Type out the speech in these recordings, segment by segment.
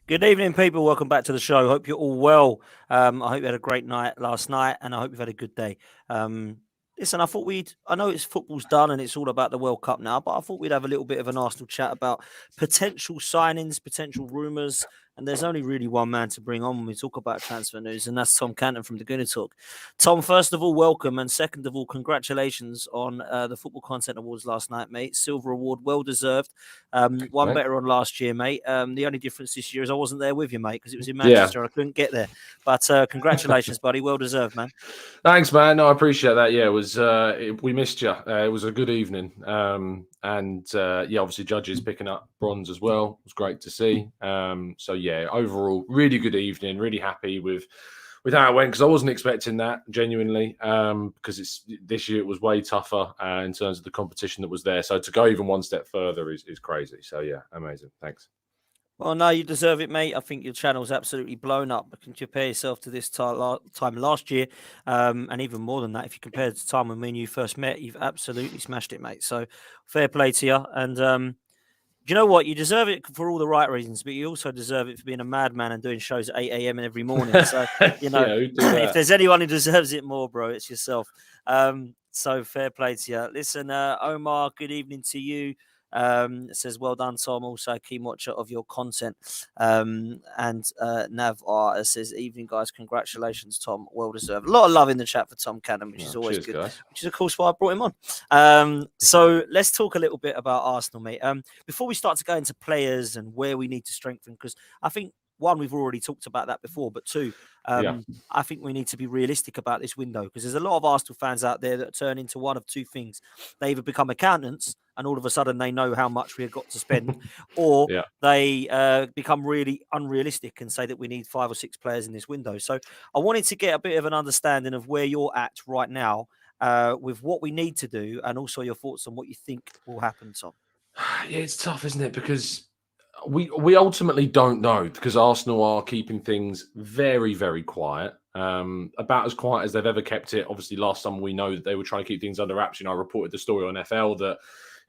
Good evening, people. Welcome back to the show. Hope you're all well. I hope you had a great night last night, and I hope you've had a good day. Listen, I know it's football's done and it's all about the World Cup now, but I thought we'd have a little bit of an Arsenal chat about potential signings, potential rumours. And there's only really one man to bring on when we talk about transfer news, and that's Tom Canton from the Gooner Talk. Tom, first of all, welcome. And second of all, congratulations on the Football Content Awards last night, mate. Silver Award, well deserved. One better on last year, mate. The only difference this year is I wasn't there with you, mate, because it was in Manchester. Yeah. I couldn't get there. But congratulations, buddy. Well deserved, man. Thanks, man. No, I appreciate that. Yeah, it was. We missed you. It was a good evening. Obviously, judges picking up bronze as well. It was great to see. Overall, really good evening. Really happy with how it went, because I wasn't expecting that, genuinely, because this year it was way tougher in terms of the competition that was there. So to go even one step further is crazy. So yeah, amazing. Thanks. Well, no, you deserve it, mate. I think your channel's absolutely blown up. You can compare yourself to this time last year, and even more than that. If you compare it to the time when me and you first met, you've absolutely smashed it, mate. So fair play to you. And you know what? You deserve it for all the right reasons, but you also deserve it for being a madman and doing shows at 8 a.m. every morning. So, if there's anyone who deserves it more, bro, it's yourself. So fair play to you. Listen, Omar, good evening to you. Says, well done, Tom. Also a keen watcher of your content. Nav R says, evening, guys. Congratulations, Tom. Well deserved. A lot of love in the chat for Tom Cannon, which is always good. Guys. Which is, of course, why I brought him on. So let's talk a little bit about Arsenal, mate. Before we start to go into players and where we need to strengthen, because I think, one, we've already talked about that before, but two, I think we need to be realistic about this window, because there's a lot of Arsenal fans out there that turn into one of two things. They either become accountants and all of a sudden they know how much we have got to spend, or they become really unrealistic and say that we need 5 or 6 players in this window. So I wanted to get a bit of an understanding of where you're at right now with what we need to do, and also your thoughts on what you think will happen, Tom. Yeah, it's tough, isn't it? Because we ultimately don't know, because Arsenal are keeping things very, very quiet. About as quiet as they've ever kept it. Obviously, last summer we know that they were trying to keep things under wraps. I reported the story on FL that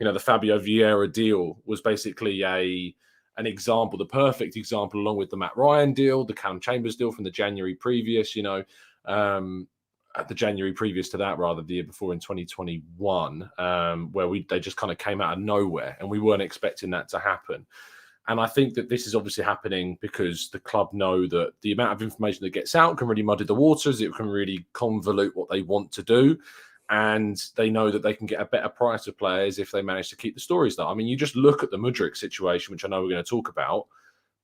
the Fabio Vieira deal was basically an example, the perfect example, along with the Matt Ryan deal, the Callum Chambers deal from the January previous. The January previous to that, rather, the year before in 2021, where they just kind of came out of nowhere, and we weren't expecting that to happen. And I think that this is obviously happening because the club know that the amount of information that gets out can really muddy the waters. It can really convolute what they want to do. And they know that they can get a better price of players if they manage to keep the stories there. I mean, you just look at the Mudryk situation, which I know we're going to talk about,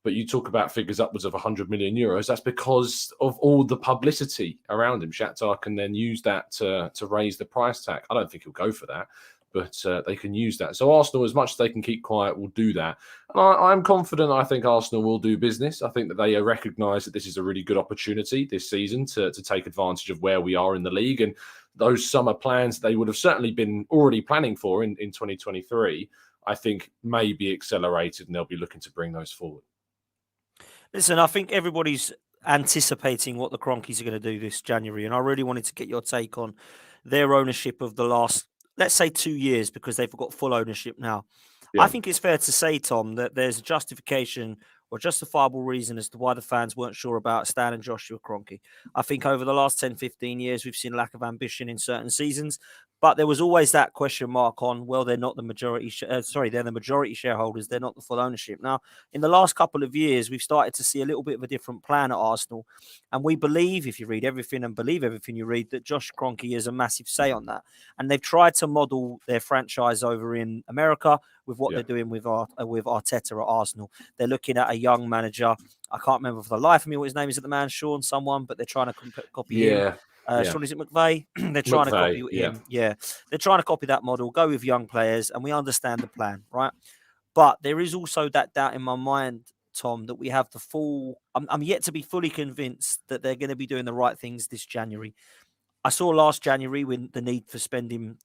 but you talk about figures upwards of 100 million euros. That's because of all the publicity around him. Shakhtar can then use that to raise the price tag. I don't think he'll go for that, but they can use that. So Arsenal, as much as they can keep quiet, will do that. And I'm confident. I think Arsenal will do business. I think that they recognise that this is a really good opportunity this season to take advantage of where we are in the league. And those summer plans they would have certainly been already planning for in 2023, I think may be accelerated, and they'll be looking to bring those forward. Listen, I think everybody's anticipating what the Kroenkes are going to do this January, and I really wanted to get your take on their ownership of the last, let's say, 2 years, because they've got full ownership now. Yeah. I think it's fair to say, Tom, that there's a justification or justifiable reason as to why the fans weren't sure about Stan and Joshua Kroenke. I think over the last 10, 15 years, we've seen a lack of ambition in certain seasons, but there was always that question mark on, well, they're not the majority, they're the majority shareholders, they're not the full ownership. Now, in the last couple of years, we've started to see a little bit of a different plan at Arsenal, and we believe, if you read everything and believe everything you read, that Josh Kroenke has a massive say on that. And they've tried to model their franchise over in America with what they're doing with Arteta at Arsenal. They're looking at a young manager. I can't remember for the life of me what his name is at the man, Sean, someone, but they're trying to copy him. Sean, is it McVeigh? They're trying to copy him. Yeah. They're trying to copy that model, go with young players, and we understand the plan, right? But there is also that doubt in my mind, Tom, that we have the full... I'm yet to be fully convinced that they're going to be doing the right things this January. I saw last January when the need for spending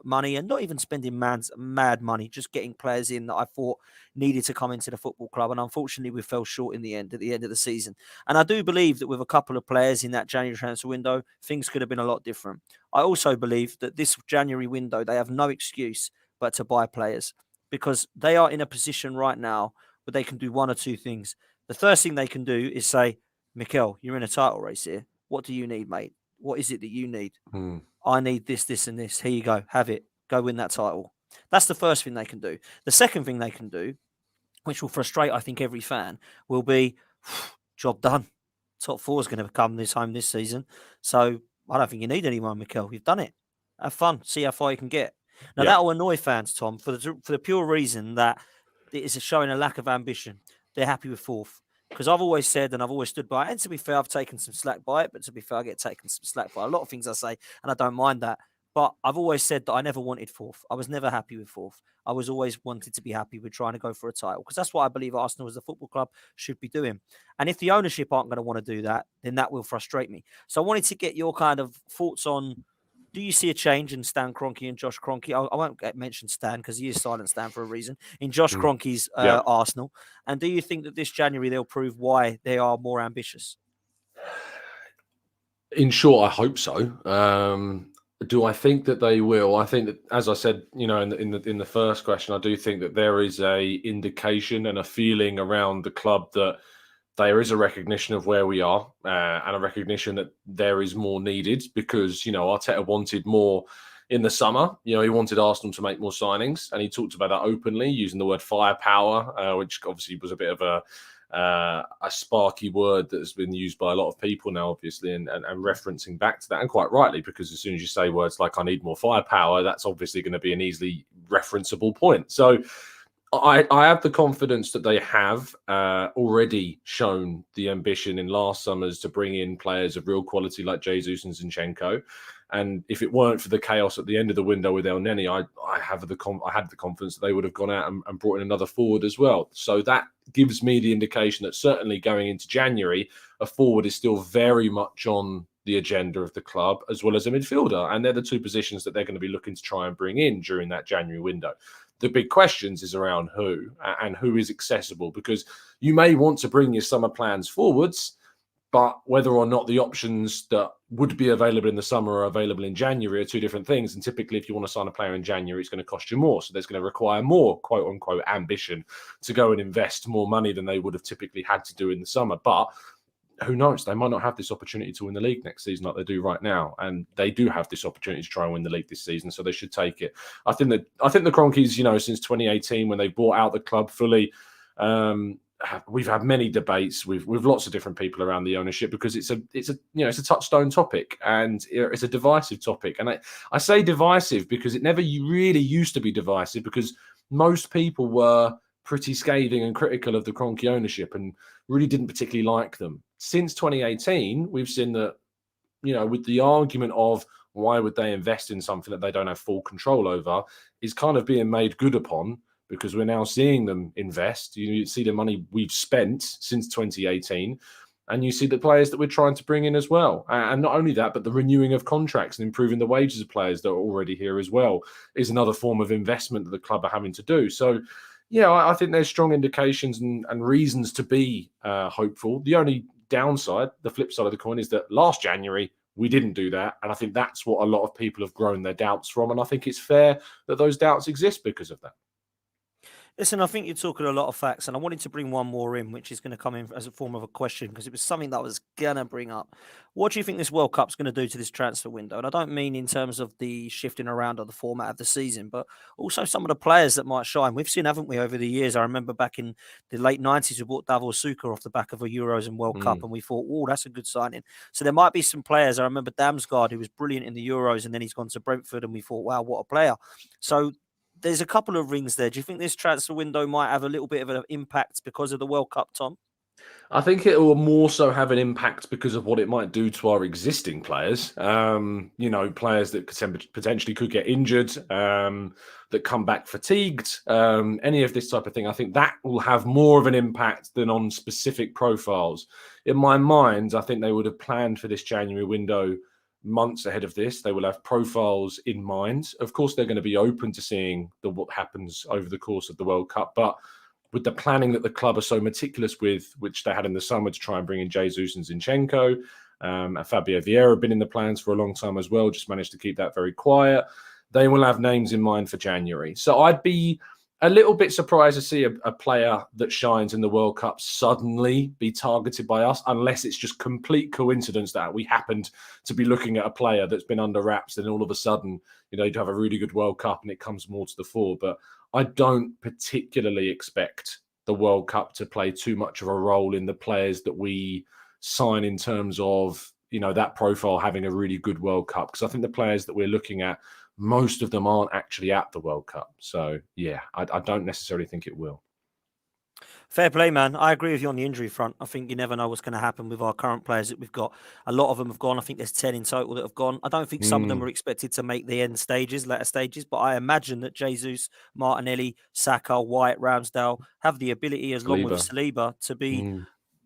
money, and not even spending mad money, just getting players in that I thought needed to come into the football club. And unfortunately, we fell short in the end, at the end of the season. And I do believe that with a couple of players in that January transfer window, things could have been a lot different. I also believe that this January window, they have no excuse but to buy players, because they are in a position right now where they can do one or two things. The first thing they can do is say, Mikel, you're in a title race here. What do you need, mate? What is it that you need? I need this, this, and this. Here you go. Have it. Go win that title. That's the first thing they can do. The second thing they can do, which will frustrate, I think, every fan, will be job done. Top four is going to come this season. So I don't think you need anyone, Mikel. You've done it. Have fun. See how far you can get. Now, that will annoy fans, Tom, for the pure reason that it is showing a lack of ambition. They're happy with fourth. Because I've always said, and I've always stood by it, and to be fair, I've taken some slack by it, but to be fair, I get taken some slack by a lot of things I say, and I don't mind that. But I've always said that I never wanted fourth. I was never happy with fourth. I was always wanted to be happy with trying to go for a title, because that's what I believe Arsenal as a football club should be doing. And if the ownership aren't going to want to do that, then that will frustrate me. So I wanted to get your kind of thoughts on, do you see a change in Stan Kroenke and Josh Kroenke? I won't mention Stan because he is silent Stan for a reason. In Josh Kroenke's Arsenal. And do you think that this January they'll prove why they are more ambitious? In short, I hope so. Do I think that they will? I think that, as I said, in the first question, I do think that there is a indication and a feeling around the club that there is a recognition of where we are and a recognition that there is more needed, because, Arteta wanted more in the summer. He wanted Arsenal to make more signings, and he talked about that openly, using the word firepower, which obviously was a bit of a sparky word that has been used by a lot of people now, obviously, and referencing back to that, and quite rightly, because as soon as you say words like I need more firepower, that's obviously going to be an easily referenceable point. So I have the confidence that they have already shown the ambition in last summers to bring in players of real quality like Jesus and Zinchenko. And if it weren't for the chaos at the end of the window with El Neni, I had the confidence that they would have gone out and brought in another forward as well. So that gives me the indication that certainly going into January, a forward is still very much on the agenda of the club, as well as a midfielder. And they're the two positions that they're going to be looking to try and bring in during that January window. The big questions is around who and who is accessible, because you may want to bring your summer plans forwards, but whether or not the options that would be available in the summer are available in January are two different things. And typically, if you want to sign a player in January, it's going to cost you more. So there's going to require more, quote unquote, ambition to go and invest more money than they would have typically had to do in the summer. But who knows? They might not have this opportunity to win the league next season like they do right now, and they do have this opportunity to try and win the league this season, so they should take it. I think the Kroenkes, since 2018 when they bought out the club fully, we've had many debates with lots of different people around the ownership, because it's a touchstone topic, and it's a divisive topic. And I say divisive because it never really used to be divisive, because most people were pretty scathing and critical of the Kroenke ownership and really didn't particularly like them. Since 2018, we've seen that, with the argument of why would they invest in something that they don't have full control over, is kind of being made good upon, because we're now seeing them invest. You see the money we've spent since 2018, and you see the players that we're trying to bring in as well. And not only that, but the renewing of contracts and improving the wages of players that are already here as well is another form of investment that the club are having to do. So, I think there's strong indications and reasons to be hopeful. The only downside, the flip side of the coin, is that last January we didn't do that, and I think that's what a lot of people have grown their doubts from, and I think it's fair that those doubts exist because of that. Listen, I think you're talking a lot of facts, and I wanted to bring one more in, which is going to come in as a form of a question, because it was something that I was going to bring up. What do you think this World Cup's going to do to this transfer window? And I don't mean in terms of the shifting around of the format of the season, but also some of the players that might shine. We've seen, haven't we, over the years? I remember back in the late 90s, we bought Davor Suker off the back of a Euros and World Cup, and we thought, oh, that's a good signing. So there might be some players. I remember Damsgaard, who was brilliant in the Euros, and then he's gone to Brentford, and we thought, wow, what a player. So there's a couple of rings there. Do you think this transfer window might have a little bit of an impact because of the World Cup, Tom? I think it will more so have an impact because of what it might do to our existing players. Players that potentially could get injured, that come back fatigued, any of this type of thing. I think that will have more of an impact than on specific profiles. In my mind, I think they would have planned for this January window months ahead of this. They will have profiles in mind. Of course, they're going to be open to seeing what happens over the course of the World Cup, but with the planning that the club are so meticulous with, which they had in the summer to try and bring in Jesus and Zinchenko, and Fabio Vieira have been in the plans for a long time as well, just managed to keep that very quiet. They will have names in mind for January. So I'd be a little bit surprised to see a player that shines in the World Cup suddenly be targeted by us, unless it's just complete coincidence that we happened to be looking at a player that's been under wraps, and all of a sudden, you'd have a really good World Cup and it comes more to the fore. But I don't particularly expect the World Cup to play too much of a role in the players that we sign in terms of, that profile having a really good World Cup. Because I think the players that we're looking at, most of them aren't actually at the World Cup. So, yeah, I don't necessarily think it will. Fair play, man. I agree with you on the injury front. I think you never know what's going to happen with our current players that we've got. A lot of them have gone. I think there's 10 in total that have gone. I don't think some of them are expected to make the latter stages, but I imagine that Jesus, Martinelli, Saka, White, Ramsdale have the ability, along with Saliba, to be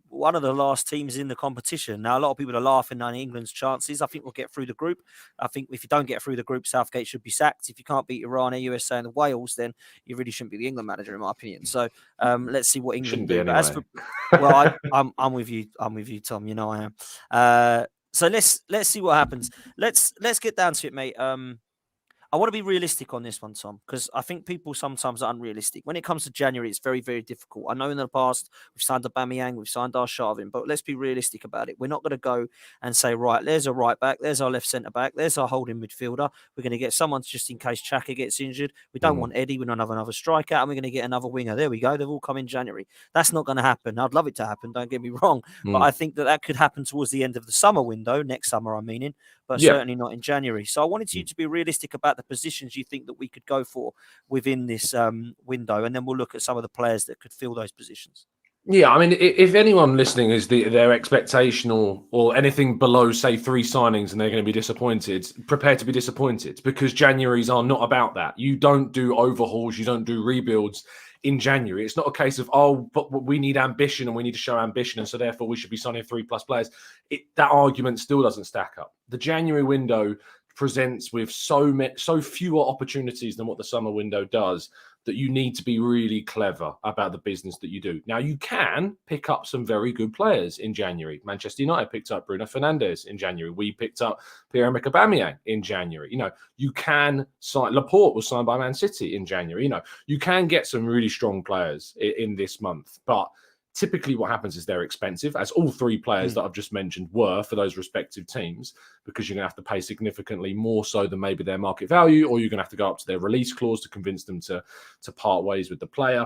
one of the last teams in the competition. Now, a lot of people are laughing at England's chances. I think we'll get through the group. I think if you don't get through the group, Southgate should be sacked. If you can't beat Iran, USA, and Wales, then you really shouldn't be the England manager, in my opinion. So let's see what England do. But as for, well, I'm with you. I'm with you, Tom. I am. So let's see what happens. Let's get down to it, mate. I want to be realistic on this one, Tom, because I think people sometimes are unrealistic. When it comes to January, it's very, very difficult. I know in the past we've signed Aubameyang, we've signed Arshavin, but let's be realistic about it. We're not going to go and say, right, there's a right back, there's our left centre back, there's our holding midfielder. We're going to get someone just in case Xhaka gets injured. We don't want Eddie. We don't have another striker, and we're going to get another winger. There we go. They've all come in January. That's not going to happen. I'd love it to happen. Don't get me wrong, but I think that could happen towards the end of the summer window, next summer, I'm meaning, but certainly not in January. So I wanted you to be realistic about the positions you think that we could go for within this window, and then we'll look at some of the players that could fill those positions. Yeah, I mean, if anyone listening is their expectation or anything below, say, 3 signings and they're going to be disappointed, prepare to be disappointed, because Januaries are not about that. You don't do overhauls, you don't do rebuilds in January. It's not a case of, but we need ambition and we need to show ambition, and so therefore we should be signing 3+ players. That argument still doesn't stack up. The January window presents with so fewer opportunities than what the summer window does, that you need to be really clever about the business that you do. Now, you can pick up some very good players in January. Manchester United picked up Bruno Fernandes in January. We picked up Pierre-Emerick Aubameyang in January. You can sign. Laporte was signed by Man City in January. You can get some really strong players in this month, but typically what happens is they're expensive, as all 3 players that I've just mentioned were for those respective teams, because you're going to have to pay significantly more so than maybe their market value, or you're going to have to go up to their release clause to convince them to part ways with the player.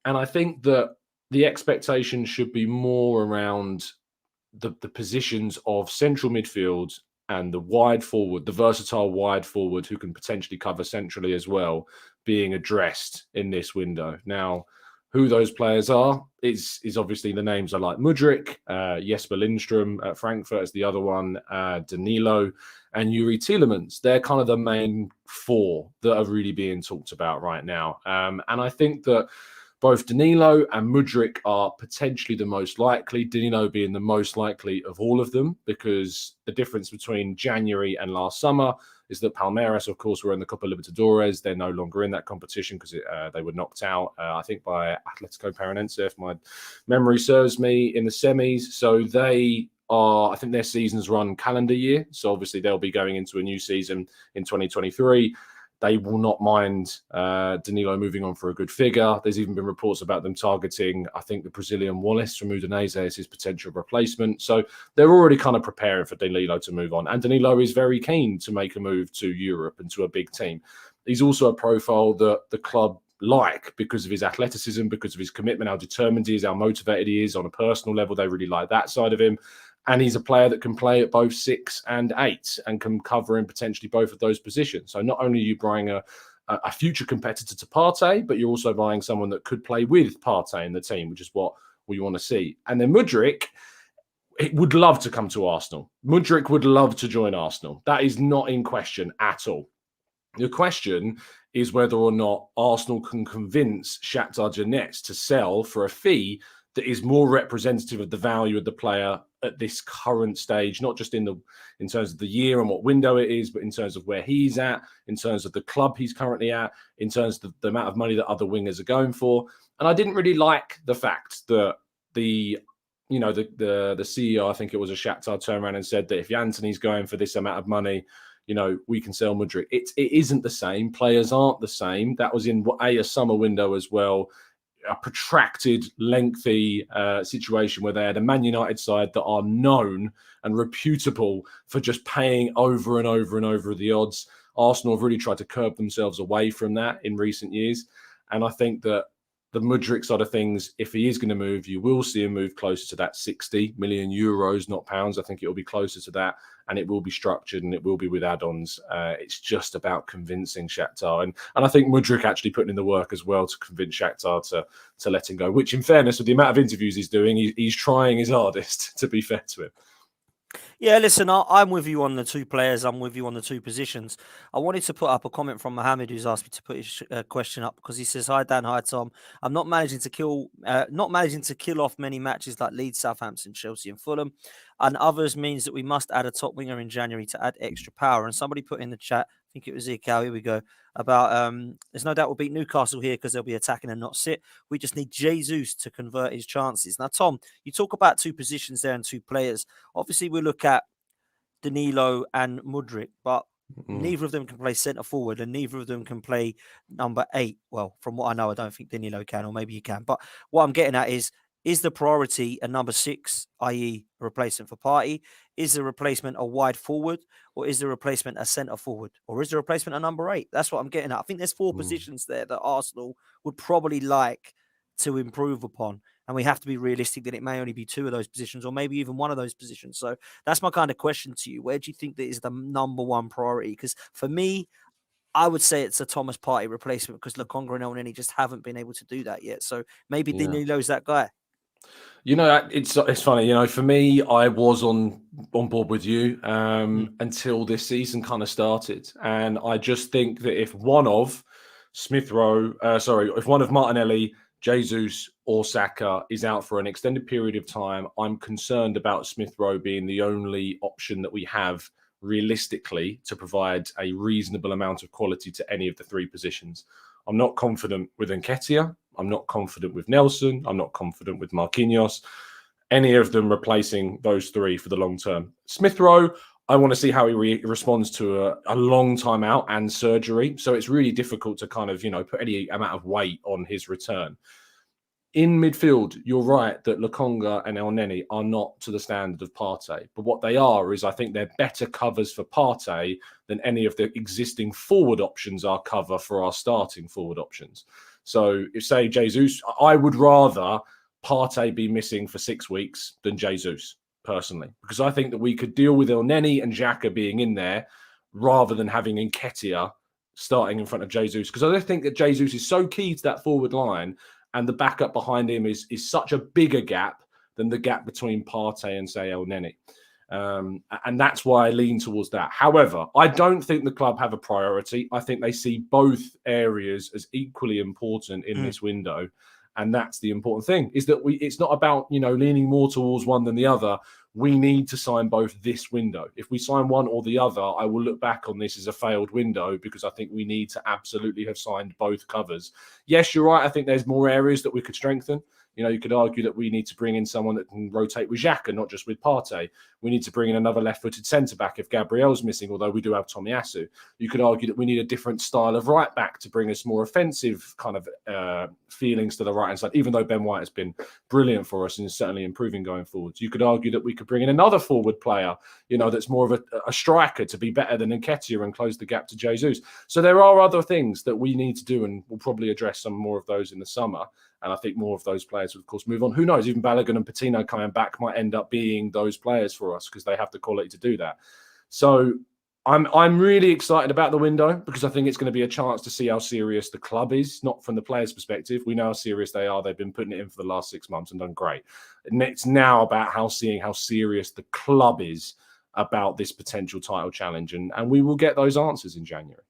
And I think that the expectation should be more around the positions of central midfield and the wide forward, the versatile wide forward who can potentially cover centrally as well, being addressed in this window. Now, who those players are is obviously the names are like Mudryk, Jesper Lindstrom at Frankfurt is the other one, Danilo and Yuri Tielemans. They're kind of the main 4 that are really being talked about right now. And I think that both Danilo and Mudryk are potentially the most likely, Danilo being the most likely of all of them, because the difference between January and last summer is that Palmeiras, of course, were in the Copa Libertadores. They're no longer in that competition because they were knocked out, I think, by Atletico Paranense, if my memory serves me, in the semis. So they are, I think their seasons run calendar year. So obviously they'll be going into a new season in 2023. They will not mind Danilo moving on for a good figure. There's even been reports about them targeting, I think, the Brazilian Wallace from Udinese as his potential replacement. So they're already kind of preparing for Danilo to move on. And Danilo is very keen to make a move to Europe and to a big team. He's also a profile that the club like because of his athleticism, because of his commitment, how determined he is, how motivated he is on a personal level. They really like that side of him. And he's a player that can play at both 6 and 8 and can cover in potentially both of those positions. So not only are you buying a future competitor to Partey, but you're also buying someone that could play with Partey in the team, which is what we want to see. And then Mudryk would love to come to Arsenal. Mudryk would love to join Arsenal. That is not in question at all. The question is whether or not Arsenal can convince Shakhtar Donetsk to sell for a fee that is more representative of the value of the player at this current stage, not just in terms of the year and what window it is, but in terms of where he's at, in terms of the club he's currently at, in terms of the amount of money that other wingers are going for. And I didn't really like the fact that the CEO, I think it was a Shakhtar, turned around and said that if Antony's going for this amount of money, we can sell Mudryk. It isn't the same. Players aren't the same. That was in a summer window as well. A protracted, lengthy situation where they had a Man United side that are known and reputable for just paying over and over and over the odds. Arsenal have really tried to curb themselves away from that in recent years. And I think that the Mudryk side of things, if he is going to move, you will see him move closer to that 60 million euros, not pounds. I think it will be closer to that, and it will be structured and it will be with add-ons. It's just about convincing Shakhtar. And I think Mudryk actually putting in the work as well to convince Shakhtar to let him go, which in fairness, with the amount of interviews he's doing, he's trying his hardest, to be fair to him. Yeah, listen, I'm with you on the two players. I'm with you on the two positions. I wanted to put up a comment from Mohammed, who's asked me to put his question up because he says, "Hi Dan, hi Tom. I'm not managing to kill off many matches like Leeds, Southampton, Chelsea, and Fulham, and others means that we must add a top winger in January to add extra power." And somebody put in the chat, I think it was Ikao, here we go, about there's no doubt we'll beat Newcastle here because they'll be attacking and not sit. We just need Jesus to convert his chances. Now, Tom, you talk about two positions there and two players. Obviously, we look at Danilo and Mudryk, but neither of them can play centre forward and neither of them can play number 8. Well, from what I know, I don't think Danilo can, or maybe he can. But what I'm getting at is the priority a number 6, i.e. a replacement for Partey? Is the replacement a wide forward, or is the replacement a centre forward, or is the replacement a number 8? That's what I'm getting at. I think there's 4 positions there that Arsenal would probably like to improve upon. And we have to be realistic that it may only be 2 of those positions or maybe even 1 of those positions. So that's my kind of question to you. Where do you think that is the number 1 priority? Because for me, I would say it's a Thomas Partey replacement because Lokonga and Elneny just haven't been able to do that yet. So maybe Danilo's that guy. It's funny. For me, I was on board with you until this season kind of started. And I just think that if one of Martinelli, Jesus or Saka is out for an extended period of time, I'm concerned about Smith Rowe being the only option that we have realistically to provide a reasonable amount of quality to any of the 3 positions. I'm not confident with Nketiah. I'm not confident with Nelson. I'm not confident with Marquinhos. Any of them replacing those 3 for the long term. Smith Rowe, I want to see how he responds to a long time out and surgery. So it's really difficult to kind of, put any amount of weight on his return. In midfield, you're right that Lokonga and Elneny are not to the standard of Partey. But what they are is I think they're better covers for Partey than any of the existing forward options are cover for our starting forward options. So if, say, Jesus, I would rather Partey be missing for 6 weeks than Jesus, personally. Because I think that we could deal with Elneny and Xhaka being in there rather than having Nketiah starting in front of Jesus. Because I think that Jesus is so key to that forward line, and the backup behind him is such a bigger gap than the gap between Partey and, say, Elneny. And that's why I lean towards that. However, I don't think the club have a priority. I think they see both areas as equally important in this window. And that's the important thing, is that it's not about, leaning more towards one than the other. We need to sign both this window. If we sign one or the other, I will look back on this as a failed window because I think we need to absolutely have signed both covers. Yes, you're right. I think there's more areas that we could strengthen. You could argue that we need to bring in someone that can rotate with Xhaka, not just with Partey. We need to bring in another left-footed centre-back if Gabriel's missing, although we do have Tomiyasu. You could argue that we need a different style of right-back to bring us more offensive kind of feelings to the right-hand side, even though Ben White has been brilliant for us and is certainly improving going forwards. You could argue that we could bring in another forward player, that's more of a striker to be better than Nketiah and close the gap to Jesus. So there are other things that we need to do, and we'll probably address some more of those in the summer. And I think more of those players will, of course, move on. Who knows? Even Balogun and Patino coming back might end up being those players for us because they have the quality to do that. So I'm really excited about the window because I think it's going to be a chance to see how serious the club is, not from the players' perspective. We know how serious they are. They've been putting it in for the last 6 months and done great. And it's now about seeing how serious the club is about this potential title challenge. And we will get those answers in January.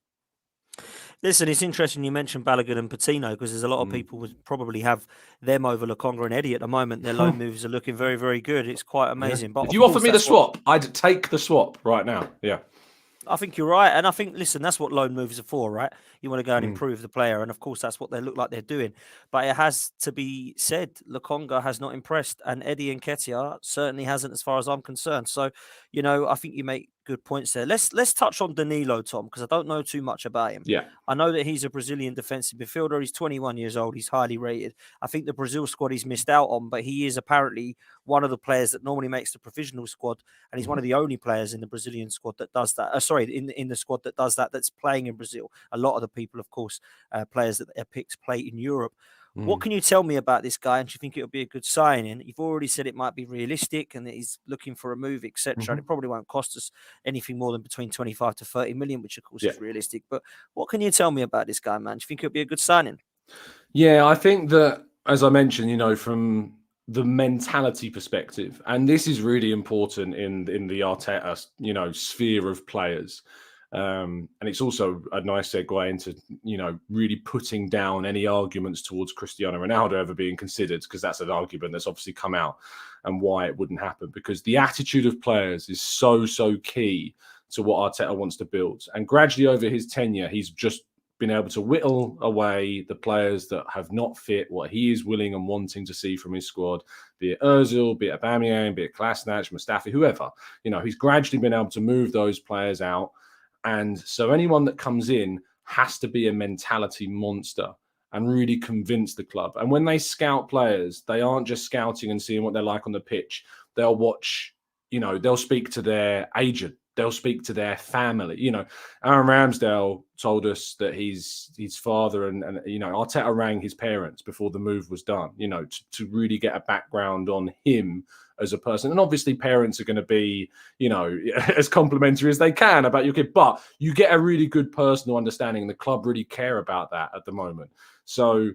Listen, it's interesting you mentioned Balogun and Patino because there's a lot of people would probably have them over Lokonga and Eddie at the moment. Their loan moves are looking very, very good. It's quite amazing. Yeah. But if you offered me the swap, I'd take the swap right now. Yeah. I think you're right. And I think, listen, that's what loan moves are for, right? You want to go and improve the player. And of course, that's what they look like they're doing. But it has to be said, Lokonga has not impressed. And Eddie Nketiah certainly hasn't as far as I'm concerned. So, I think you make Good points there. Let's touch on Danilo, Tom, because I don't know too much about him. Yeah. I know that he's a Brazilian defensive midfielder. He's 21 years old. He's highly rated. I think the Brazil squad he's missed out on, but he is apparently one of the players that normally makes the provisional squad, and he's one of the only players in the Brazilian squad that does that. In the squad that does that, that's playing in Brazil. A lot of the people, of course, players that are picked play in Europe. What can you tell me about this guy? And do you think it'll be a good signing? You've already said it might be realistic and that he's looking for a move, etc. And it probably won't cost us anything more than between 25 to 30 million, which of course is realistic. But what can you tell me about this guy, man? Do you think it'll be a good signing? Yeah, I think that, as I mentioned, from the mentality perspective, and this is really important in the Arteta, sphere of players. And it's also a nice segue into, really putting down any arguments towards Cristiano Ronaldo ever being considered, because that's an argument that's obviously come out and why it wouldn't happen, because the attitude of players is so, so key to what Arteta wants to build. And gradually over his tenure, he's just been able to whittle away the players that have not fit what he is willing and wanting to see from his squad, be it Ozil, be it Aubameyang, be it Kolasinac, Mustafi, whoever. He's gradually been able to move those players out. And so anyone that comes in has to be a mentality monster and really convince the club. And when they scout players, they aren't just scouting and seeing what they're like on the pitch. They'll watch, they'll speak to their agent. They'll speak to their family. Aaron Ramsdale told us that his father and Arteta rang his parents before the move was done, to really get a background on him as a person. And obviously parents are going to be, as complimentary as they can about your kid, but you get a really good personal understanding, and the club really care about that at the moment. So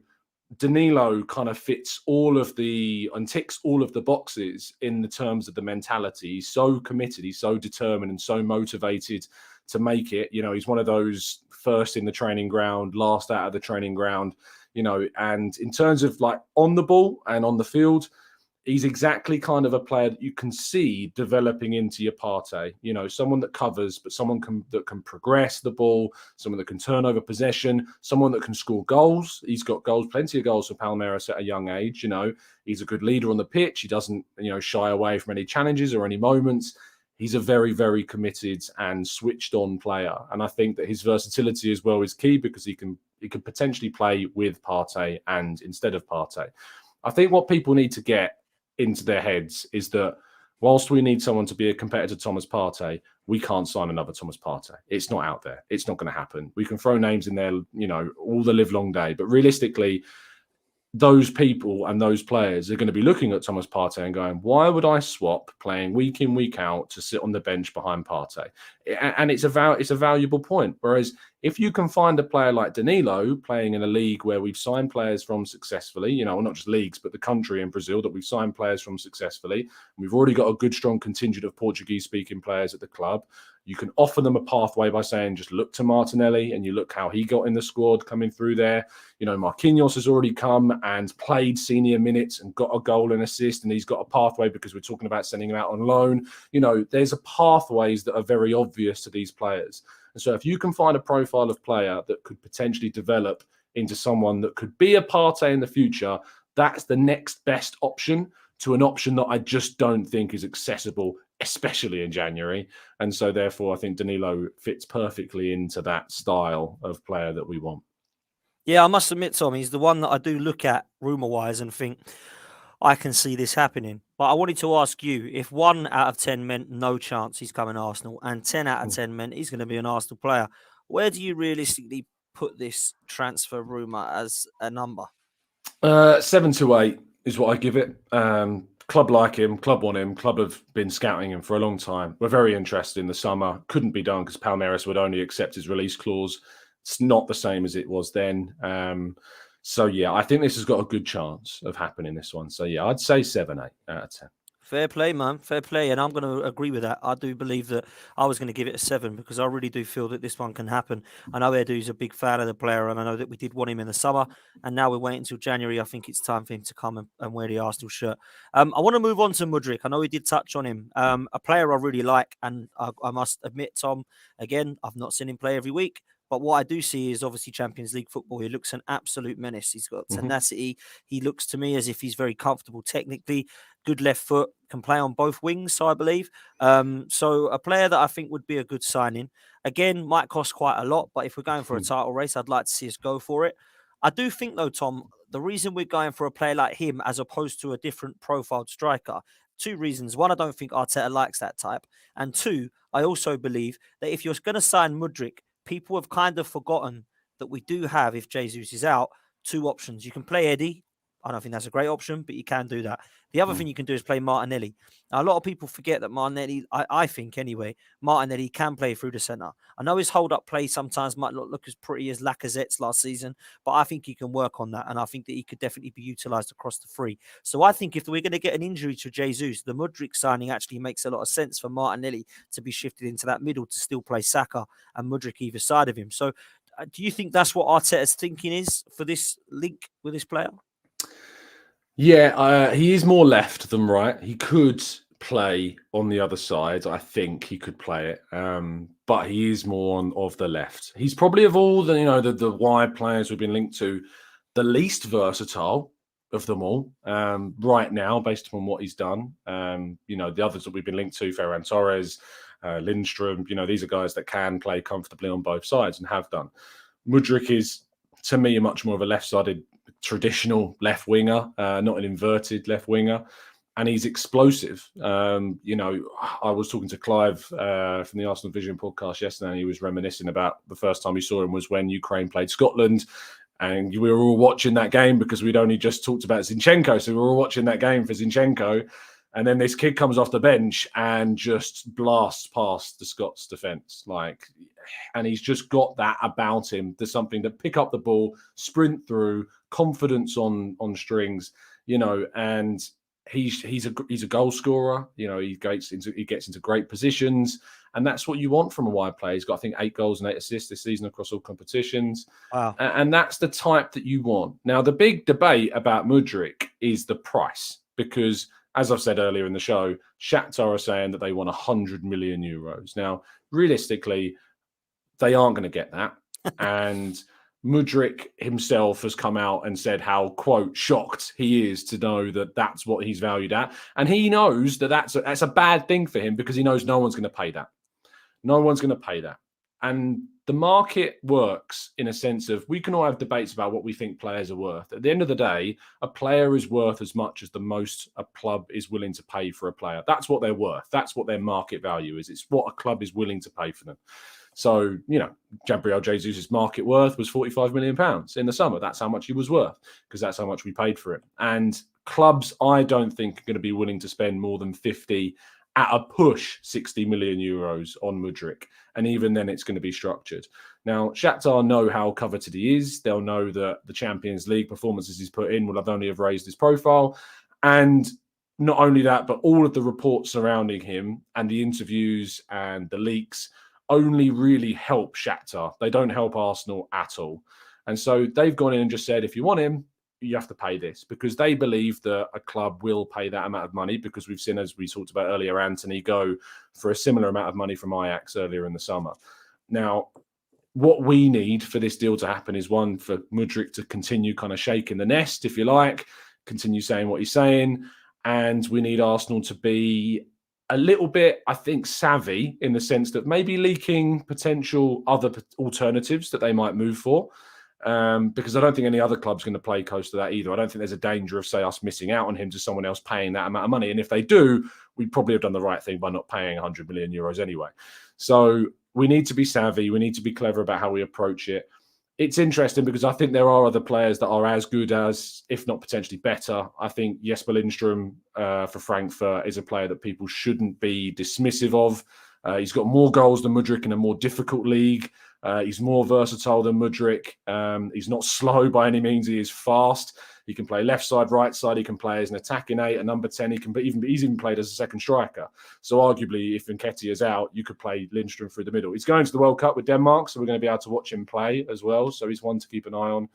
Danilo kind of fits and ticks all of the boxes in the terms of the mentality. He's so committed, he's so determined and so motivated to make it. He's one of those first in the training ground, last out of the training ground, and in terms of like on the ball and on the field, he's exactly kind of a player that you can see developing into your Partey. Someone that covers, but someone that can progress the ball, someone that can turn over possession, someone that can score goals. He's got plenty of goals for Palmeiras at a young age. He's a good leader on the pitch. He doesn't, shy away from any challenges or any moments. He's a very, very committed and switched on player. And I think that his versatility as well is key, because he can potentially play with Partey and instead of Partey. I think what people need to get into their heads is that whilst we need someone to be a competitor to Thomas Partey, we can't sign another Thomas Partey. It's not out there. It's not going to happen. We can throw names in there, all the live long day. But realistically, those people and those players are going to be looking at Thomas Partey and going, why would I swap playing week in, week out to sit on the bench behind Partey? And it's a valuable point. Whereas if you can find a player like Danilo playing in a league where we've signed players from successfully, not just leagues, but the country in Brazil that we've signed players from successfully, we've already got a good, strong contingent of Portuguese-speaking players at the club. You can offer them a pathway by saying, just look to Martinelli and you look how he got in the squad coming through there. Marquinhos has already come and played senior minutes and got a goal and assist, and he's got a pathway because we're talking about sending him out on loan. There's a pathways that are very obvious to these players. And so if you can find a profile of player that could potentially develop into someone that could be a Partey in the future, that's the next best option to an option that I just don't think is accessible, especially in January. And so therefore, I think Danilo fits perfectly into that style of player that we want. Yeah, I must admit, Tom, he's the one that I do look at rumour-wise and think, I can see this happening. But I wanted to ask you, if 1 out of 10 meant no chance he's coming to Arsenal and 10 out of 10 meant he's going to be an Arsenal player, where do you realistically put this transfer rumour as a number? 7 to 8 is what I give it. Club like him, club want him, club have been scouting him for a long time. We're very interested in the summer. Couldn't be done because Palmeiras would only accept his release clause. It's not the same as it was then. So, yeah, I think this has got a good chance of happening, this one. So, yeah, I'd say 7, 8 out of 10. Fair play, man. Fair play. And I'm going to agree with that. I do believe that I was going to give it a 7 because I really do feel that this one can happen. I know Edu's a big fan of the player, and I know that we did want him in the summer, and now we're waiting until January. I think it's time for him to come and wear the Arsenal shirt. I want to move on to Mudryk. I know we did touch on him. A player I really like, and I must admit, Tom, again, I've not seen him play every week, But what I do see is obviously Champions League football. He looks an absolute menace. He's got tenacity. He looks to me as if he's very comfortable technically. Good left foot, can play on both wings, so I believe. So a player that I think would be a good signing. Again, might cost quite a lot, but if we're going for a title race, I'd like to see us go for it. I do think, though, Tom, the reason we're going for a player like him as opposed to a different profiled striker, two reasons. One, I don't think Arteta likes that type. And two, I also believe that if you're going to sign Mudryk, people have kind of forgotten that we do have, if Jesus is out, two options. You can play Eddie. I don't think that's a great option, but you can do that. The other thing you can do is play Martinelli. Now, a lot of people forget that Martinelli, I think anyway, Martinelli can play through the centre. I know his hold-up play sometimes might not look as pretty as Lacazette's last season, but I think he can work on that, and I think that he could definitely be utilised across the three. So I think if we're going to get an injury to Jesus, the Mudryk signing actually makes a lot of sense for Martinelli to be shifted into that middle to still play Saka and Mudryk either side of him. So do you think that's what Arteta's thinking is for this link with this player? Yeah, he is more left than right. He could play on the other side. I think he could play it, but he is more of the left. He's probably of all the wide players we've been linked to, the least versatile of them all right now, based upon what he's done. The others that we've been linked to, Ferran Torres, Lindstrom, these are guys that can play comfortably on both sides and have done. Mudryk is, to me, a much more of a left-sided traditional left winger, not an inverted left winger, and he's explosive. I was talking to Clive from the Arsenal Vision podcast yesterday, and he was reminiscing about the first time he saw him was when Ukraine played Scotland, and we were all watching that game because we'd only just talked about Zinchenko, so we were all watching that game for Zinchenko. And then this kid comes off the bench and just blasts past the Scots defence. And he's just got that about him. There's something to pick up the ball, sprint through, confidence on strings, and he's a goal scorer. He gets into great positions, and that's what you want from a wide player. He's got, I think, 8 goals and 8 assists this season across all competitions. Wow. And that's the type that you want. Now, the big debate about Mudryk is the price, because, as I've said earlier in the show, Shakhtar are saying that they want 100 million euros. Now, realistically, they aren't going to get that. And Mudryk himself has come out and said how, quote, shocked he is to know that that's what he's valued at. And he knows that that's a bad thing for him, because he knows no one's going to pay that. No one's going to pay that. And the market works in a sense of, we can all have debates about what we think players are worth. At the end of the day, a player is worth as much as the most a club is willing to pay for a player. That's what they're worth. That's what their market value is. It's what a club is willing to pay for them. So, Gabriel Jesus' market worth was £45 million in the summer. That's how much he was worth, because that's how much we paid for him. And clubs, I don't think, are going to be willing to spend more than 50, at a push, 60 million euros on Mudryk. And even then, it's going to be structured. Now, Shakhtar know how coveted he is. They'll know that the Champions League performances he's put in will have raised his profile. And not only that, but all of the reports surrounding him and the interviews and the leaks only really help Shakhtar. They don't help Arsenal at all. And so they've gone in and just said, if you want him, you have to pay this, because they believe that a club will pay that amount of money, because we've seen, as we talked about earlier, Anthony go for a similar amount of money from Ajax earlier in the summer. Now, what we need for this deal to happen is, one, for Mudryk to continue kind of shaking the nest, if you like, continue saying what he's saying. And we need Arsenal to be a little bit, I think, savvy, in the sense that maybe leaking potential other alternatives that they might move for. Because I don't think any other club's going to play close to that either. I don't think there's a danger of, say, us missing out on him to someone else paying that amount of money. And if they do, we probably have done the right thing by not paying 100 million euros anyway. So we need to be savvy. We need to be clever about how we approach it. It's interesting because I think there are other players that are as good as, if not potentially better. I think Jesper Lindstrom for Frankfurt is a player that people shouldn't be dismissive of. He's got more goals than Mudryk in a more difficult league. He's more versatile than Mudryk. He's not slow by any means. He is fast. He can play left side, right side. He can play as an attacking 8, a number 10. He's even played as a second striker. So arguably, if Nketiah is out, you could play Lindstrom through the middle. He's going to the World Cup with Denmark, so we're going to be able to watch him play as well. So he's one to keep an eye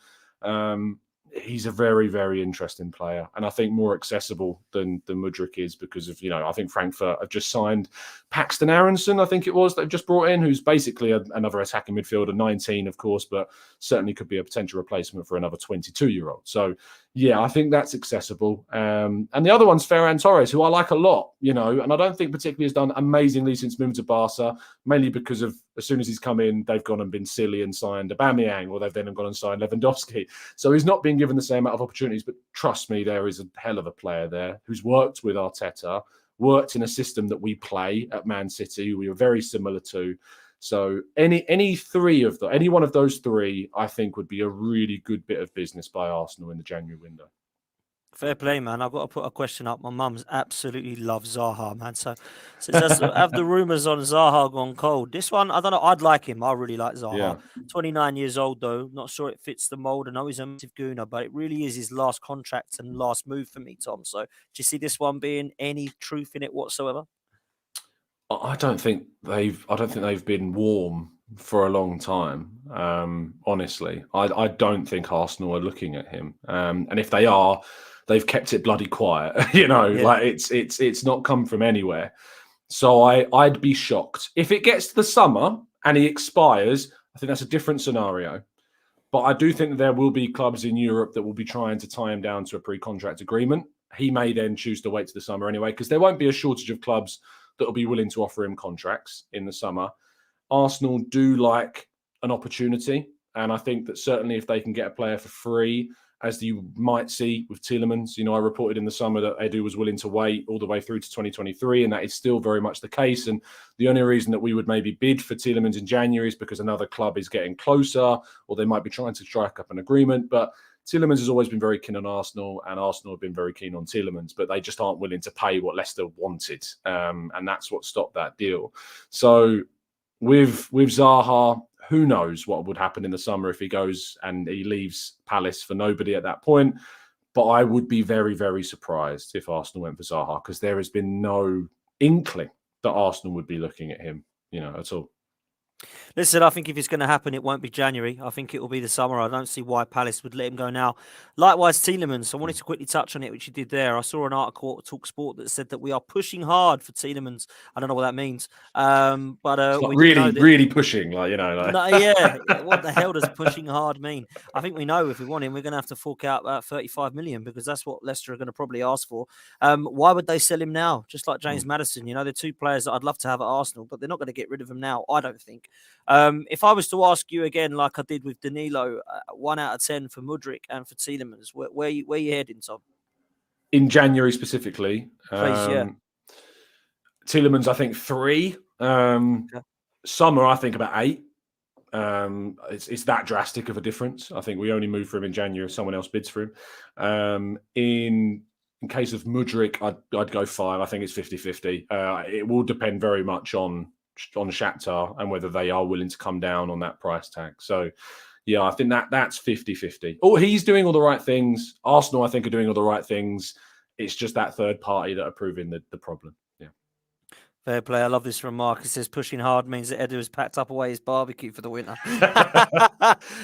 on. he's a very, very interesting player, and I think more accessible than Mudryk is because of, I think Frankfurt have just signed Paxton Aronson, I think it was, they've just brought in, who's basically another attacking midfielder, 19, of course, but certainly could be a potential replacement for another 22-year-old. So, yeah, I think that's accessible. And the other one's Ferran Torres, who I like a lot, and I don't think particularly has done amazingly since moving to Barca, mainly because of as soon as he's come in, they've gone and been silly and signed Aubameyang, or they've then gone and signed Lewandowski. So he's not been given the same amount of opportunities, but trust me, there is a hell of a player there who's worked with Arteta, worked in a system that we play at Man City, we are very similar to. So any one of those three, I think would be a really good bit of business by Arsenal in the January window. Fair play, man. I've got to put a question up. My mum's absolutely loves Zaha, man. So have the rumours on Zaha gone cold? This one, I don't know. I'd like him. I really like Zaha. Yeah. 29 years old, though. Not sure it fits the mould. I know he's a massive gooner, but it really is his last contract and last move for me, Tom. So do you see this one being any truth in it whatsoever? I don't think they've been warm for a long time. Honestly, I don't think Arsenal are looking at him. And if they are, they've kept it bloody quiet. Like it's not come from anywhere. So I'd be shocked if it gets to the summer and he expires. I think that's a different scenario. But I do think that there will be clubs in Europe that will be trying to tie him down to a pre-contract agreement. He may then choose to wait to the summer anyway, because there won't be a shortage of clubs that will be willing to offer him contracts in the summer. Arsenal do like an opportunity, and I think that certainly if they can get a player for free, as you might see with Tielemans, I reported in the summer that Edu was willing to wait all the way through to 2023, and that is still very much the case. And the only reason that we would maybe bid for Tielemans in January is because another club is getting closer, or they might be trying to strike up an agreement. But Tielemans has always been very keen on Arsenal, and Arsenal have been very keen on Tielemans, but they just aren't willing to pay what Leicester wanted, and that's what stopped that deal. So with Zaha, who knows what would happen in the summer if he goes and he leaves Palace for nobody at that point. But I would be very, very surprised if Arsenal went for Zaha, because there has been no inkling that Arsenal would be looking at him, at all. Listen, I think if it's going to happen, it won't be January. I think it will be the summer. I don't see why Palace would let him go now. Likewise, Tielemans. I wanted to quickly touch on it, which you did there. I saw an article at TalkSport that said that we are pushing hard for Tielemans. I don't know what that means, but we really pushing, No, yeah. What the hell does pushing hard mean? I think we know if we want him, we're going to have to fork out about 35 million, because that's what Leicester are going to probably ask for. Why would they sell him now? Just like James Maddison, they're two players that I'd love to have at Arsenal, but they're not going to get rid of him now, I don't think. If I was to ask you again, like I did with Danilo, 1 out of 10 for Mudryk and for Tielemans, where you heading, Tom? In January specifically, Please, yeah. Tielemans, I think 3. Summer, I think about 8. It's that drastic of a difference. I think we only move for him in January if someone else bids for him. In case of Mudryk, I'd go 5. I think it's 50-50. It will depend very much on Shakhtar and whether they are willing to come down on that price tag. So, yeah, I think that's 50-50. Oh, he's doing all the right things. Arsenal, I think, are doing all the right things. It's just that third party that are proving the problem. Yeah. Fair play. I love this remark. It says pushing hard means that Edu has packed up away his barbecue for the winter.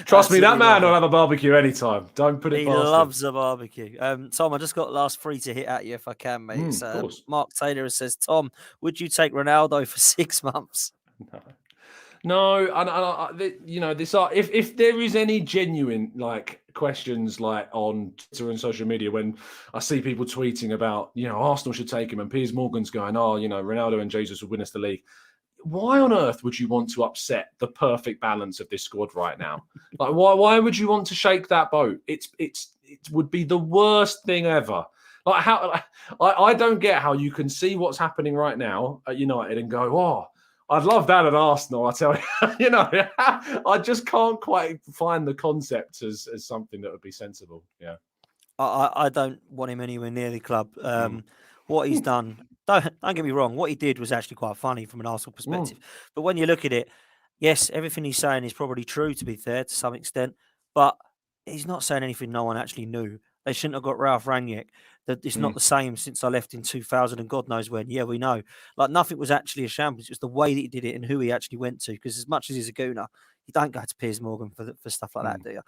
Trust me, that man will have a barbecue anytime. Don't put it past him. He loves a barbecue. Tom, I just got last 3 to hit at you if I can, mate. Mark Taylor says, Tom, would you take Ronaldo for 6 months? No, if there is any genuine questions on Twitter and social media, when I see people tweeting about Arsenal should take him and Piers Morgan's going, Ronaldo and Jesus would win us the league. Why on earth would you want to upset the perfect balance of this squad right now? Why would you want to shake that boat? It would be the worst thing ever. I don't get how you can see what's happening right now at United and go, oh, I'd love that at Arsenal, I tell you. I just can't quite find the concept as something that would be sensible. Yeah. I don't want him anywhere near the club. What he's done, don't get me wrong, what he did was actually quite funny from an Arsenal perspective. But when you look at it, yes, everything he's saying is probably true, to be fair, to some extent. But he's not saying anything no one actually knew. They shouldn't have got Ralph Rangnick. That it's not the same since I left in 2000 and God knows when. Yeah, we know. Nothing was actually a shambles. It was the way that he did it and who he actually went to. Because as much as he's a gooner, You don't go to Piers Morgan for stuff like that, do you?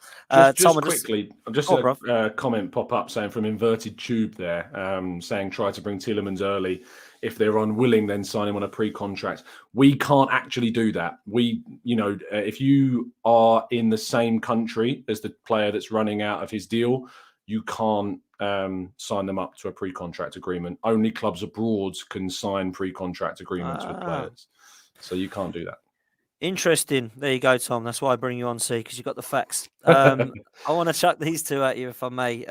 Just quickly, I've just Oh, had a comment pop up saying from Inverted Tube there, saying try to bring Tielemans early. If they're unwilling, then sign him on a pre-contract. We can't actually do that. If you are in the same country as the player that's running out of his deal, you can't sign them up to a pre-contract agreement. Only clubs abroad can sign pre-contract agreements with players. So you can't do that. Interesting. There you go, Tom. That's why I bring you on, see, because you've got the facts. I want to chuck these two at you, if I may.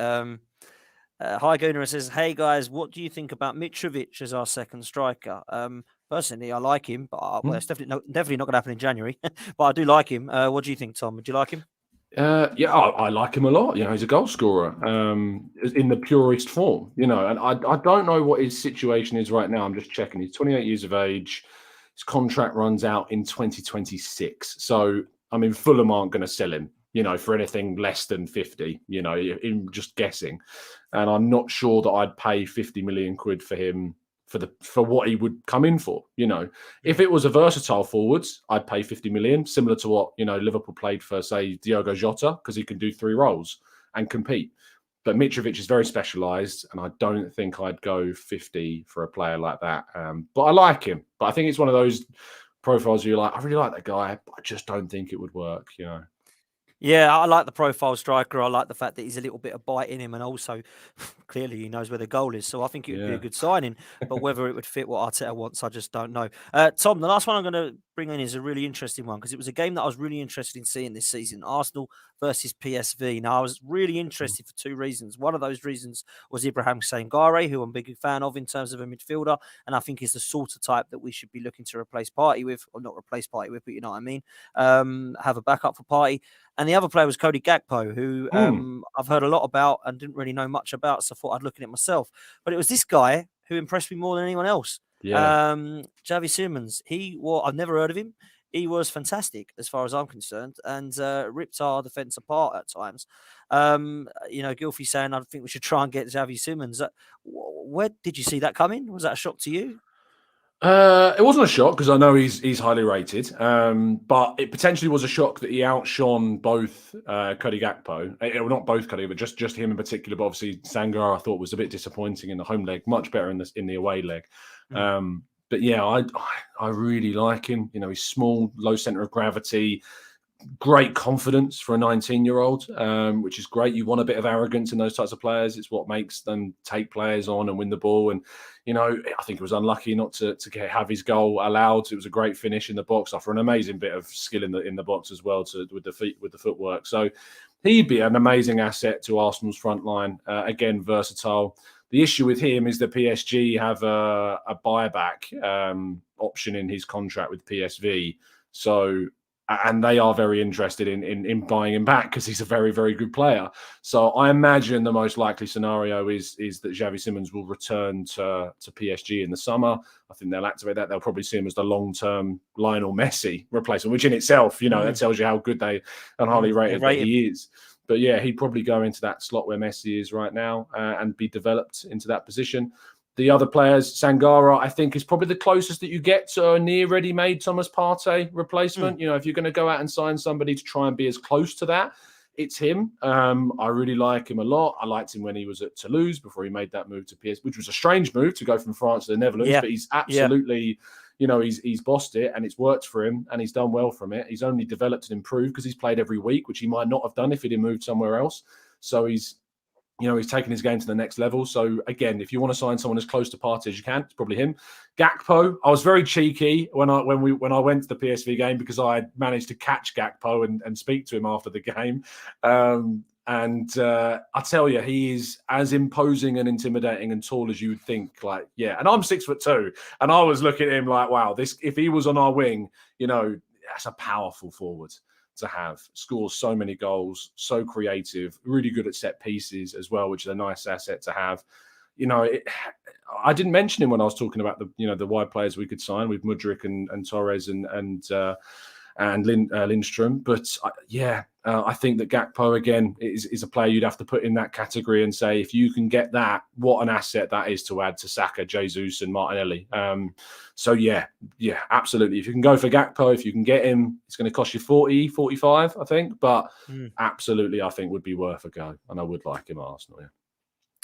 Hi, Gunnar says, hey, guys, what do you think about Mitrovic as our second striker? Personally, I like him, but it's definitely not going to happen in January. But I do like him. What do you think, Tom? Do you like him? I like him a lot. He's a goal scorer in the purest form, and I don't know what his situation is right now. I'm just checking. He's 28 years of age. His contract runs out in 2026. So, Fulham aren't going to sell him, for anything less than 50, I'm just guessing. And I'm not sure that I'd pay 50 million quid for him for what he would come in for. If it was a versatile forwards, I'd pay 50 million, similar to what, Liverpool paid for, say, Diogo Jota, because he can do 3 roles and compete. But Mitrovic is very specialised, and I don't think I'd go 50 for a player like that. But I like him. But I think it's one of those profiles where you're like, I really like that guy, but I just don't think it would work, Yeah, I like the profile striker. I like the fact that he's a little bit of bite in him, and also clearly he knows where the goal is. So I think it would be a good signing. But whether it would fit what Arteta wants, I just don't know. Tom, the last one I'm going to bring in is a really interesting one, because it was a game that I was really interested in seeing this season: Arsenal versus PSV. Now, I was really interested for 2 reasons. One of those reasons was Ibrahim Sangare, who I'm a big fan of in terms of a midfielder, and I think is the sort of type that we should be looking to replace Partey with, or not replace Partey with, but you know what I mean. Have a backup for Partey. And the other player was Cody Gakpo, who I've heard a lot about and didn't really know much about, so I thought I'd look at it myself. But it was this guy who impressed me more than anyone else. Yeah. Xavi Simons. I've never heard of him. He was fantastic as far as I'm concerned, and ripped our defence apart at times. Gilfy saying, I think we should try and get Xavi Simons. Where did you see that coming? Was that a shock to you? It wasn't a shock, because I know he's highly rated, but it potentially was a shock that he outshone both Cody Gakpo. Not both Cody, but just him in particular. But obviously Sangare I thought was a bit disappointing in the home leg, much better in the away leg. But yeah, I really like him. He's small, low center of gravity, great confidence for a 19-year-old, which is great. You want a bit of arrogance in those types of players. It's what makes them take players on and win the ball. And I think it was unlucky not to have his goal allowed. It was a great finish in the box after an amazing bit of skill in the box as well, with the footwork. So he'd be an amazing asset to Arsenal's front line. Again, versatile. The issue with him is that PSG have a buyback option in his contract with PSV. So, and they are very interested in buying him back, because he's a very, very good player. So I imagine the most likely scenario is that Xavi Simons will return to PSG in the summer. I think they'll activate that. They'll probably see him as the long-term Lionel Messi replacement, which in itself, that tells you how good and highly rated that he is. But yeah, he'd probably go into that slot where Messi is right now and be developed into that position. The other players, Sangare, I think, is probably the closest that you get to a near ready-made Thomas Partey replacement. If you're going to go out and sign somebody to try and be as close to that, it's him. I really like him a lot. I liked him when he was at Toulouse before he made that move to PSG, which was a strange move to go from France to the Netherlands. But he's absolutely, he's bossed it, and it's worked for him, and he's done well from it. He's only developed and improved because he's played every week, which he might not have done if he'd moved somewhere else. So he's taken his game to the next level. So again, if you want to sign someone as close to Partey as you can, it's probably him. Gakpo, I was very cheeky when I went to the PSV game, because I managed to catch Gakpo and speak to him after the game. I tell you, he is as imposing and intimidating and tall as you would think. And I'm 6'2", and I was looking at him like, wow, if he was on our wing, that's a powerful forward to have. Scores so many goals, so creative, really good at set pieces as well, which is a nice asset to have. I didn't mention him when I was talking about the wide players we could sign with Mudryk and Torres and and Lindstrom. But I think that Gakpo again is a player you'd have to put in that category and say, if you can get that, what an asset that is to add to Saka, Jesus, and Martinelli. Absolutely. If you can go for Gakpo, if you can get him, it's going to cost you 40, 45, I think. But absolutely, I think would be worth a go, and I would like him at Arsenal. Yeah.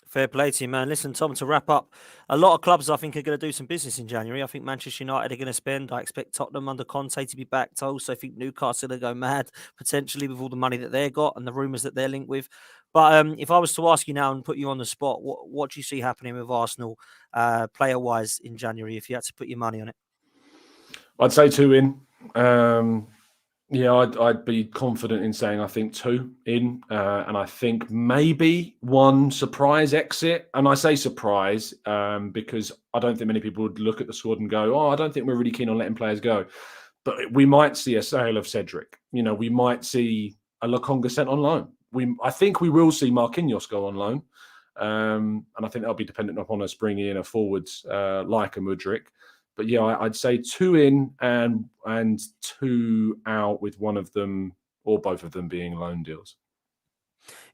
Fair play to you, man. Listen, Tom, to wrap up, a lot of clubs I think are going to do some business in January. I think Manchester United are going to spend. I expect Tottenham under Conte to be backed. I also think Newcastle are going to go mad, potentially, with all the money that they've got and the rumours that they're linked with. But if I was to ask you now and put you on the spot, what do you see happening with Arsenal player-wise in January if you had to put your money on it? I'd say 2 in. I'd be confident in saying I think 2 in, and I think maybe 1 surprise exit. And I say surprise because I don't think many people would look at the squad and go, "Oh, I don't think we're really keen on letting players go." But we might see a sale of Cedric. We might see a Lokonga sent on loan. I think we will see Marquinhos go on loan, and I think that'll be dependent upon us bringing in a forwards like a Mudryk. But I'd say 2 in and 2 out, with one of them or both of them being loan deals.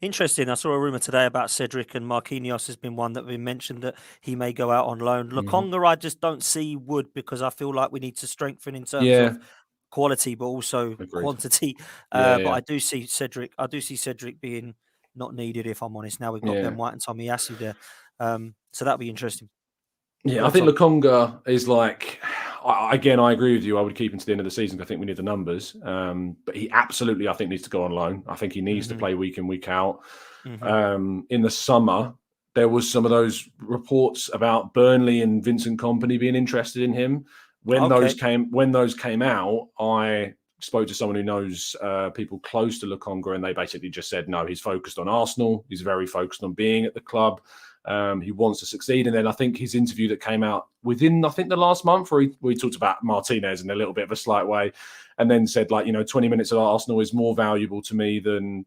Interesting. I saw a rumour today about Cedric, and Marquinhos has been one that we mentioned that he may go out on loan. Lokonga, I just don't see would, because I feel like we need to strengthen in terms of quality, but also quantity. But I do see Cedric. I do see Cedric being not needed, if I'm honest. Now we've got Ben White and Tommy Yasu there, so that'll be interesting. Yeah, I think Lokonga is like, again, I agree with you. I would keep him to the end of the season. I think we need the numbers. But he absolutely, I think, needs to go on loan. I think he needs to play week in, week out. In the summer, there was some of those reports about Burnley and Vincent Kompany being interested in him. When those came out, I spoke to someone who knows people close to Lokonga, and they basically just said, no, he's focused on Arsenal. He's very focused on being at the club. He wants to succeed. And then I think his interview that came out within, the last month, where he talked about Martinez in a little bit of a slight way, and then said, 20 minutes at Arsenal is more valuable to me than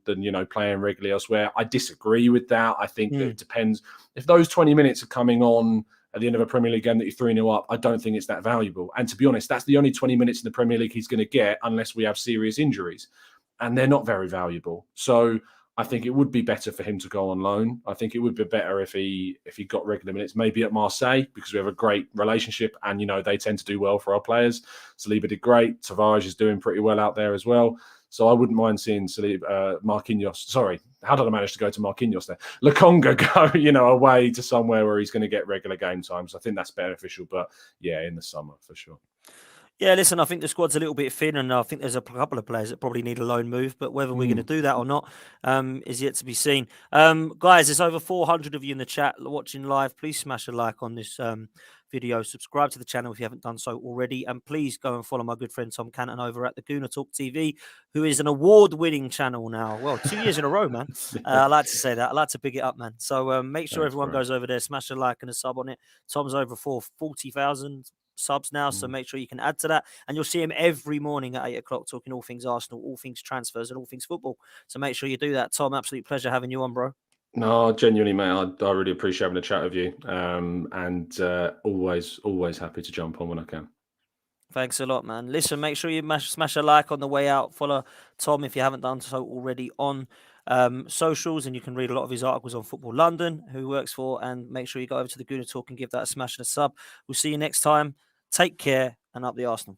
playing regularly elsewhere. I disagree with that. I think that it depends. If those 20 minutes are coming on at the end of a Premier League game that you're 3-0 up, I don't think it's that valuable. And to be honest, that's the only 20 minutes in the Premier League he's going to get unless we have serious injuries. And they're not very valuable. So I think it would be better for him to go on loan. I think it would be better if he got regular minutes, maybe at Marseille, because we have a great relationship and, they tend to do well for our players. Saliba did great. Tavares is doing pretty well out there as well. So I wouldn't mind seeing Marquinhos. Sorry, how did I manage to go to Marquinhos there? Lokonga go, away to somewhere where he's going to get regular game time. So I think that's beneficial. But in the summer for sure. Yeah, listen, I think the squad's a little bit thin, and I think there's a couple of players that probably need a loan move, but whether we're going to do that or not is yet to be seen. Guys, there's over 400 of you in the chat watching live. Please smash a like on this video. Subscribe to the channel if you haven't done so already, and please go and follow my good friend Tom Canton over at the Gooner Talk TV, who is an award-winning channel now. Well, 2 years in a row, man. I like to say that. I like to big it up, man. So make sure everyone goes over there, smash a like and a sub on it. Tom's over 40,000 subs now, so make sure you can add to that, and you'll see him every morning at 8 o'clock talking all things Arsenal, all things transfers, and all things football. So make sure you do that. Tom, absolute pleasure having you on, bro. No, genuinely, mate. I really appreciate having a chat with you, and always happy to jump on when I can. Thanks a lot, man. Listen, make sure you smash a like on the way out. Follow Tom if you haven't done so already on socials, and you can read a lot of his articles on Football London, who he works for, and make sure you go over to the Gooner Talk and give that a smash and a sub. We'll see you next time. Take care, and up the Arsenal.